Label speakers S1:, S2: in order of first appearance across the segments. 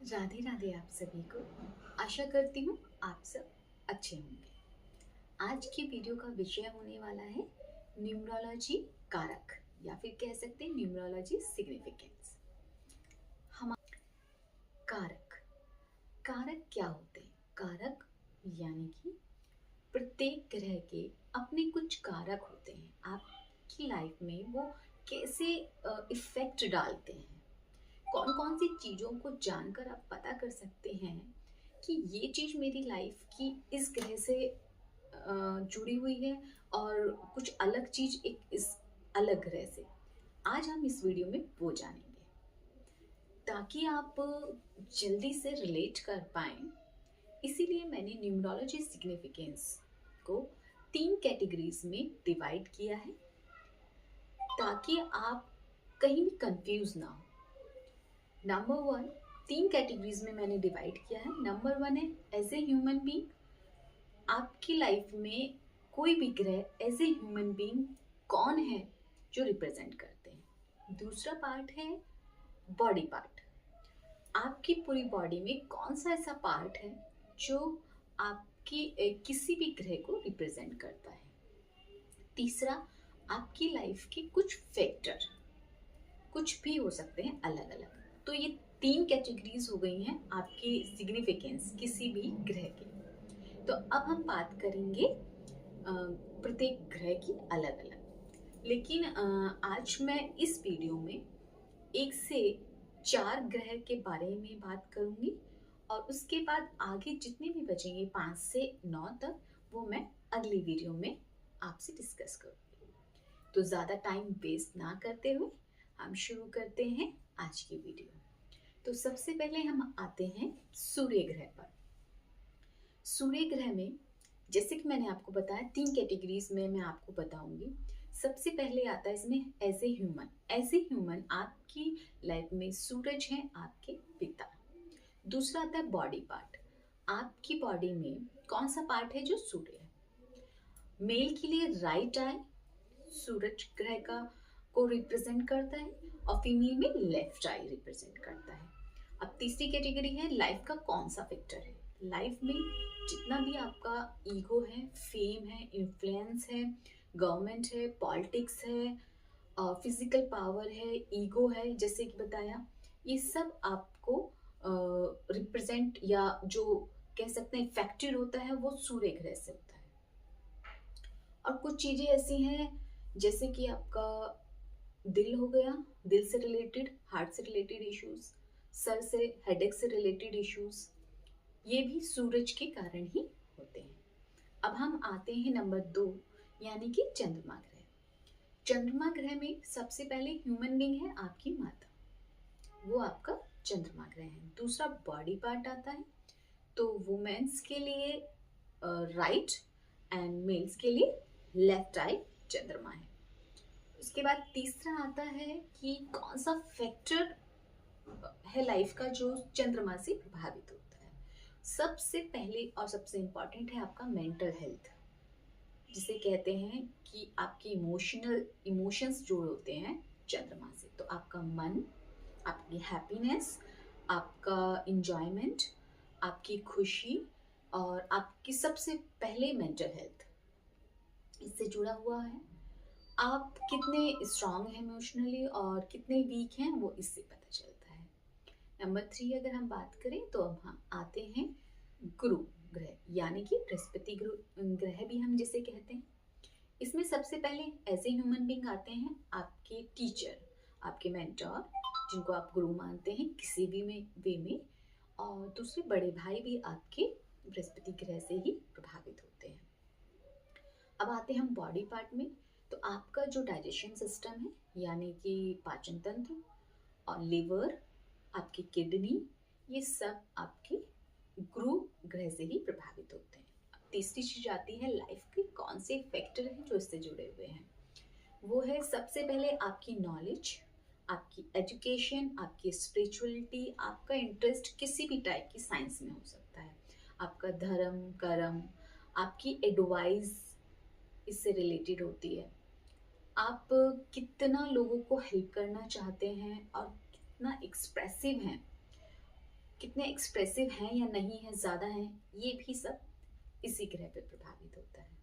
S1: राधे राधे आप सभी को। आशा करती हूँ आप सब अच्छे होंगे। आज की वीडियो का विषय होने वाला है न्यूमरोलॉजी कारक या फिर कह सकते हैं न्यूमरोलॉजी सिग्निफिकेंस। हम कारक कारक क्या होते हैं? कारक यानी कि प्रत्येक ग्रह के अपने कुछ कारक होते हैं। आपकी लाइफ में वो कैसे इफेक्ट डालते हैं, कौन कौन सी चीज़ों को जानकर आप पता कर सकते हैं कि ये चीज़ मेरी लाइफ की इस ग्रह से जुड़ी हुई है और कुछ अलग चीज़ एक इस अलग ग्रह से। आज हम इस वीडियो में वो जानेंगे ताकि आप जल्दी से रिलेट कर पाएँ। इसीलिए मैंने न्यूमरोलॉजी सिग्निफिकेंस को 3 कैटेगरीज में डिवाइड किया है ताकि आप कहीं भी कंफ्यूज ना हो। नंबर 1, 3 कैटेगरीज में मैंने डिवाइड किया है। नंबर 1 है एज ए ह्यूमन बीइंग, आपकी लाइफ में कोई भी ग्रह एज ए ह्यूमन बीइंग कौन है जो रिप्रेजेंट करते हैं। दूसरा पार्ट है बॉडी पार्ट, आपकी पूरी बॉडी में कौन सा ऐसा पार्ट है जो आपकी किसी भी ग्रह को रिप्रेजेंट करता है। तीसरा, आपकी लाइफ के कुछ फैक्टर, कुछ भी हो सकते हैं अलग अलग। तो ये 3 कैटेगरीज हो गई हैं आपकी सिग्निफिकेंस किसी भी ग्रह के। तो अब हम बात करेंगे प्रत्येक ग्रह की अलग अलग। लेकिन आज मैं इस वीडियो में 1 से 4 ग्रह के बारे में बात करूंगी और उसके बाद आगे जितने भी बचेंगे 5 से 9 तक वो मैं अगली वीडियो में आपसे डिस्कस करूंगी। तो ज़्यादा टाइम वेस्ट ना करते हुए हम शुरू करते हैं आज की वीडियो। तो सबसे पहले हम आते हैं सूर्य ग्रह पर। सूर्य ग्रह में जैसे कि मैंने आपको बताया 3 कैटेगरीज में मैं आपको बताऊंगी। सबसे पहले आता है इसमें as a human. As a human आपकी लाइफ में सूरज है आपके पिता। दूसरा आता है बॉडी पार्ट, आपकी बॉडी में कौन सा पार्ट है जो सूर्य है। मेल के लिए राइट आई सूरज ग्रह का को रिप्रेजेंट करता है और फीमेल में लेफ्ट आई रिप्रेजेंट करता है। अब तीसरी कैटेगरी है लाइफ का कौन सा फैक्टर है। लाइफ में जितना भी आपका ईगो है, फेम है, इन्फ्लुएंस है, गवर्नमेंट है, पॉलिटिक्स है, फिजिकल पावर है, ईगो है, जैसे कि बताया, ये सब आपको रिप्रेजेंट या जो कह सकते हैं फैक्टर होता है वो सूर्य ग्रह से होता है। और कुछ चीज़ें ऐसी हैं जैसे कि आपका दिल हो गया, दिल से रिलेटेड, हार्ट से रिलेटेड इश्यूज, सर से हेडेक से रिलेटेड इश्यूज, ये भी सूरज के कारण ही होते हैं। अब हम आते हैं नंबर 2 यानी कि चंद्रमा ग्रह। चंद्रमा ग्रह में सबसे पहले ह्यूमन बीइंग है आपकी माता, वो आपका चंद्रमा ग्रह है। दूसरा बॉडी पार्ट आता है, तो वुमेन्स के लिए राइट एंड मेल्स के लिए लेफ्ट आई चंद्रमा है। उसके बाद तीसरा आता है कि कौन सा फैक्टर है लाइफ का जो चंद्रमा से प्रभावित होता है। सबसे पहले और सबसे इम्पॉर्टेंट है आपका मेंटल हेल्थ, जिसे कहते हैं कि आपकी इमोशंस जो होते हैं चंद्रमा से। तो आपका मन, आपकी हैप्पीनेस, आपका इंजॉयमेंट, आपकी खुशी और आपकी सबसे पहले मेंटल हेल्थ इससे जुड़ा हुआ है। आप कितने स्ट्रांग हैं इमोशनली और कितने वीक हैं वो इससे पता चलता है। नंबर 3 अगर हम बात करें तो अब हम आते हैं गुरु ग्रह यानी कि बृहस्पति ग्रह भी हम जिसे कहते हैं। इसमें सबसे पहले एज ए ह्यूमन बीइंग आते हैं आपके टीचर, आपके मेंटर, जिनको आप गुरु मानते हैं किसी भी वे में। और दूसरे बड़े भाई भी आपके बृहस्पति ग्रह से ही प्रभावित होते हैं। अब आते हैं हम बॉडी पार्ट में। तो आपका जो डाइजेशन सिस्टम है यानी कि पाचन तंत्र और लिवर, आपकी किडनी, ये सब आपके गुरु ग्रह से ही प्रभावित होते हैं। अब तीसरी चीज आती है लाइफ के कौन से फैक्टर हैं जो इससे जुड़े हुए हैं। वो है सबसे पहले आपकी नॉलेज, आपकी एजुकेशन, आपकी स्पिरिचुअलिटी, आपका इंटरेस्ट किसी भी टाइप की साइंस में हो सकता है, आपका धर्म कर्म, आपकी एडवाइस इससे रिलेटेड होती है। आप कितना लोगों को हेल्प करना चाहते हैं और कितना एक्सप्रेसिव हैं, कितने एक्सप्रेसिव हैं या नहीं हैं, ज़्यादा हैं, ये भी सब इसी ग्रह पे प्रभावित होता है,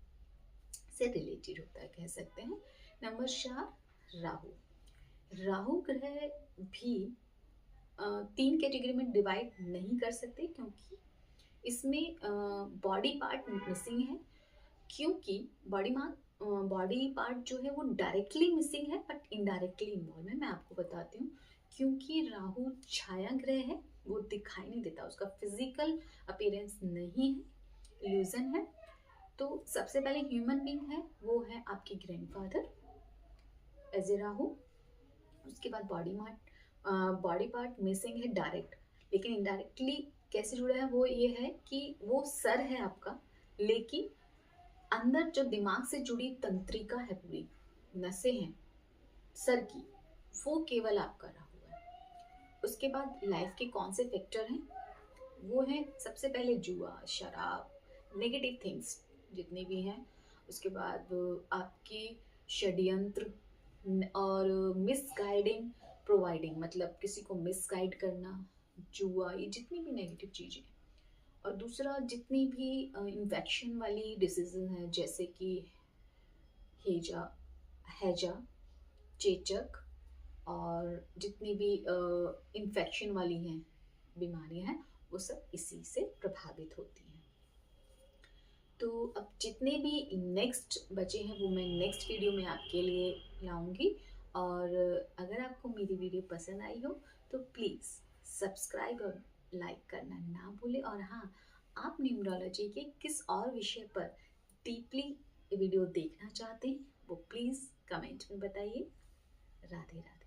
S1: से रिलेटेड होता है कह सकते हैं। नंबर 4 राहु। राहु ग्रह भी 3 कैटेगरी में डिवाइड नहीं कर सकते, क्योंकि इसमें बॉडी पार्ट मिसिंग है। क्योंकि बॉडी पार्ट जो है वो डायरेक्टली मिसिंग है बट इनडायरेक्टली इन्वॉल्व है। मैं आपको बताती हूँ, क्योंकि राहु छाया ग्रह है, वो दिखाई नहीं देता, उसका फिजिकल अपीयरेंस नहीं है, इल्यूजन है। तो सबसे पहले ह्यूमन बीइंग है, वो है आपके ग्रैंडफादर एज ए राहु। उसके बाद बॉडी पार्ट मिसिंग है डायरेक्ट, लेकिन इनडायरेक्टली कैसे जुड़ा है वो ये है कि वो सर है आपका, लेकिन अंदर जो दिमाग से जुड़ी तंत्रिका है, पूरी नसें हैं सर की, वो केवल आपका राहु है। उसके बाद लाइफ के कौन से फैक्टर हैं, वो है सबसे पहले जुआ, शराब, नेगेटिव थिंग्स जितने भी हैं। उसके बाद आपकी षड्यंत्र और मिसगाइडिंग प्रोवाइडिंग, मतलब किसी को मिसगाइड करना, जुआ, ये जितनी भी नेगेटिव चीज़ें। और दूसरा जितनी भी इन्फेक्शन वाली डिसीज़न है, जैसे कि हेजा हैजा, चेचक, और जितनी भी इन्फेक्शन वाली हैं बीमारियां हैं, वो सब इसी से प्रभावित होती हैं। तो अब जितने भी नेक्स्ट बचे हैं वो मैं नेक्स्ट वीडियो में आपके लिए लाऊंगी। और अगर आपको मेरी वीडियो पसंद आई हो तो प्लीज़ सब्सक्राइब और लाइक करना ना भूलें। और हाँ, आप न्यूमरोलॉजी के किस और विषय पर डीपली वीडियो देखना चाहते हैं वो प्लीज़ कमेंट में बताइए। राधे राधे।